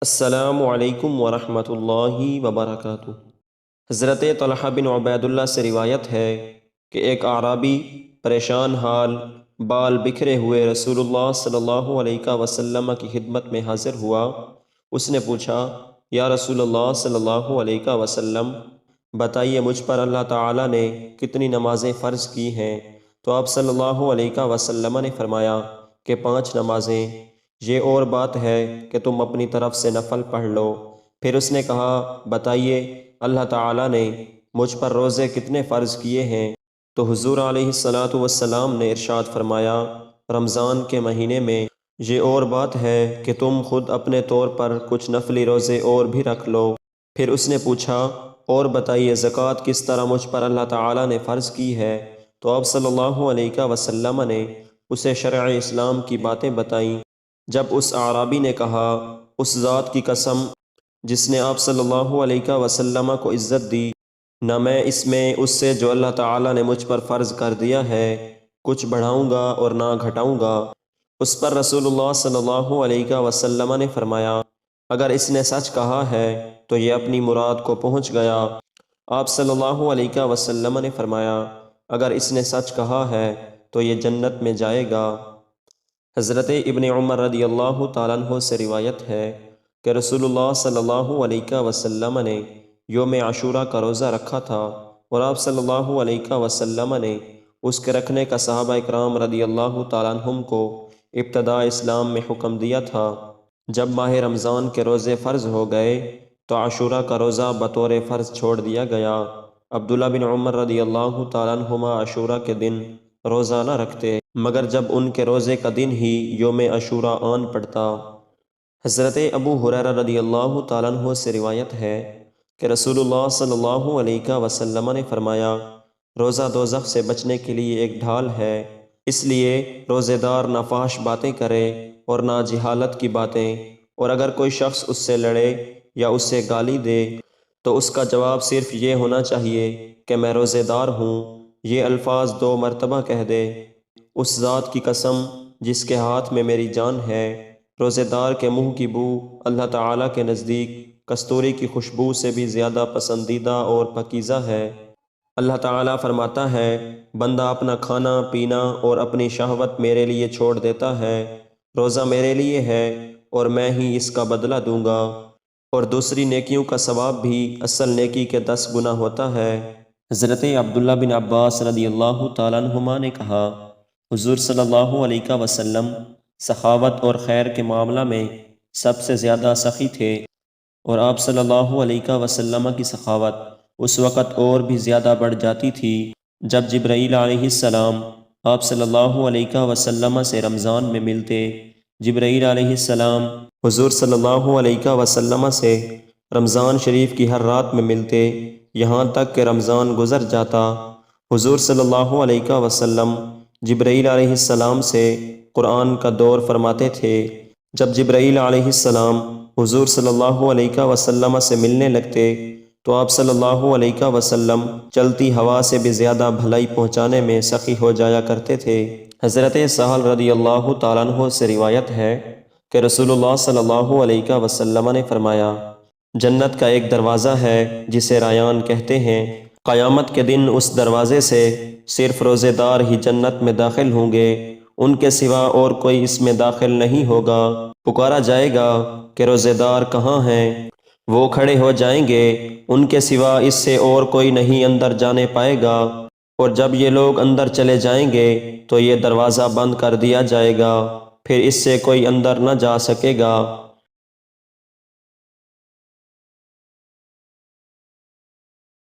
السلام علیکم ورحمۃ اللہ وبرکاتہ۔ حضرت طلحہ بن عبید اللہ سے روایت ہے کہ ایک اعرابی پریشان حال، بال بکھرے ہوئے رسول اللہ صلی اللہ علیہ وسلم کی خدمت میں حاضر ہوا۔ اس نے پوچھا، یا رسول اللہ صلی اللہ علیہ وسلم، بتائیے مجھ پر اللہ تعالیٰ نے کتنی نمازیں فرض کی ہیں؟ تو آپ صلی اللہ علیہ وسلم نے فرمایا کہ 5 نمازیں۔ یہ اور بات ہے کہ تم اپنی طرف سے نفل پڑھ لو۔ پھر اس نے کہا، بتائیے اللہ تعالیٰ نے مجھ پر روزے کتنے فرض کیے ہیں؟ تو حضور علیہ السلام نے ارشاد فرمایا، رمضان کے مہینے میں۔ یہ اور بات ہے کہ تم خود اپنے طور پر کچھ نفلی روزے اور بھی رکھ لو۔ پھر اس نے پوچھا، اور بتائیے زکوٰۃ کس طرح مجھ پر اللہ تعالیٰ نے فرض کی ہے؟ تو آپ صلی اللہ علیہ وسلم نے اسے شرع اسلام کی باتیں بتائیں۔ جب اس اعرابی نے کہا، اس ذات کی قسم جس نے آپ صلی اللہ علیہ وسلم کو عزت دی، نہ میں اس میں اس سے جو اللہ تعالیٰ نے مجھ پر فرض کر دیا ہے کچھ بڑھاؤں گا اور نہ گھٹاؤں گا۔ اس پر رسول اللہ صلی اللہ علیہ وسلم نے فرمایا، اگر اس نے سچ کہا ہے تو یہ اپنی مراد کو پہنچ گیا۔ آپ صلی اللہ علیہ وسلم نے فرمایا، اگر اس نے سچ کہا ہے تو یہ جنت میں جائے گا۔ حضرت ابن عمر رضی اللہ تعالیٰ عنہ سے روایت ہے کہ رسول اللہ صلی اللہ علیہ وسلم نے یوم عاشوراء کا روزہ رکھا تھا، اور آپ صلی اللہ علیہ وسلم نے اس کے رکھنے کا صحابہ اکرام رضی اللہ تعالیٰ عنہم کو ابتداء اسلام میں حکم دیا تھا۔ جب ماہ رمضان کے روزے فرض ہو گئے تو عاشوراء کا روزہ بطور فرض چھوڑ دیا گیا۔ عبداللہ بن عمر رضی اللہ تعالیٰ عنہما عاشوراء کے دن روزہ نہ رکھتے، مگر جب ان کے روزے کا دن ہی یوم عاشوراء آن پڑتا۔ حضرت ابو ہریرہ رضی اللہ تعالیٰ عنہ سے روایت ہے کہ رسول اللہ صلی اللہ علیہ وسلم نے فرمایا، روزہ دوزخ سے بچنے کے لیے ایک ڈھال ہے، اس لیے روزے دار نہ فحش باتیں کرے اور نہ جہالت کی باتیں، اور اگر کوئی شخص اس سے لڑے یا اس سے گالی دے تو اس کا جواب صرف یہ ہونا چاہیے کہ میں روزے دار ہوں۔ یہ الفاظ 2 مرتبہ کہہ دے۔ اس ذات کی قسم جس کے ہاتھ میں میری جان ہے، روزے دار کے منہ کی بو اللہ تعالیٰ کے نزدیک کستوری کی خوشبو سے بھی زیادہ پسندیدہ اور پاکیزہ ہے۔ اللہ تعالیٰ فرماتا ہے، بندہ اپنا کھانا پینا اور اپنی شہوت میرے لیے چھوڑ دیتا ہے، روزہ میرے لیے ہے اور میں ہی اس کا بدلہ دوں گا، اور دوسری نیکیوں کا ثواب بھی اصل نیکی کے 10 گنا ہوتا ہے۔ حضرت عبداللہ بن عباس رضی اللہ تعالیٰ عنہما نے کہا، حضور صلی اللہ علیہ وسلم سخاوت اور خیر کے معاملہ میں سب سے زیادہ سخی تھے، اور آپ صلی اللہ علیہ وسلم کی سخاوت اس وقت اور بھی زیادہ بڑھ جاتی تھی جب جبرائیل علیہ السلام آپ صلی اللہ علیہ وسلم سے رمضان میں ملتے۔ جبرائیل علیہ السلام حضور صلی اللہ علیہ وسلم سے رمضان شریف کی ہر رات میں ملتے، یہاں تک کہ رمضان گزر جاتا۔ حضور صلی اللہ علیہ وسلم جبرائیل علیہ السلام سے قرآن کا دور فرماتے تھے۔ جب جبرائیل علیہ السلام حضور صلی اللہ علیہ وسلم سے ملنے لگتے تو آپ صلی اللہ علیہ وسلم چلتی ہوا سے بھی زیادہ بھلائی پہنچانے میں سخی ہو جایا کرتے تھے۔ حضرت سہل رضی اللہ تعالیٰ عنہ سے روایت ہے کہ رسول اللہ صلی اللہ علیہ وسلم نے فرمایا، جنت کا ایک دروازہ ہے جسے ریان کہتے ہیں، قیامت کے دن اس دروازے سے صرف روزے دار ہی جنت میں داخل ہوں گے، ان کے سوا اور کوئی اس میں داخل نہیں ہوگا۔ پکارا جائے گا کہ روزے دار کہاں ہیں؟ وہ کھڑے ہو جائیں گے، ان کے سوا اس سے اور کوئی نہیں اندر جانے پائے گا، اور جب یہ لوگ اندر چلے جائیں گے تو یہ دروازہ بند کر دیا جائے گا، پھر اس سے کوئی اندر نہ جا سکے گا۔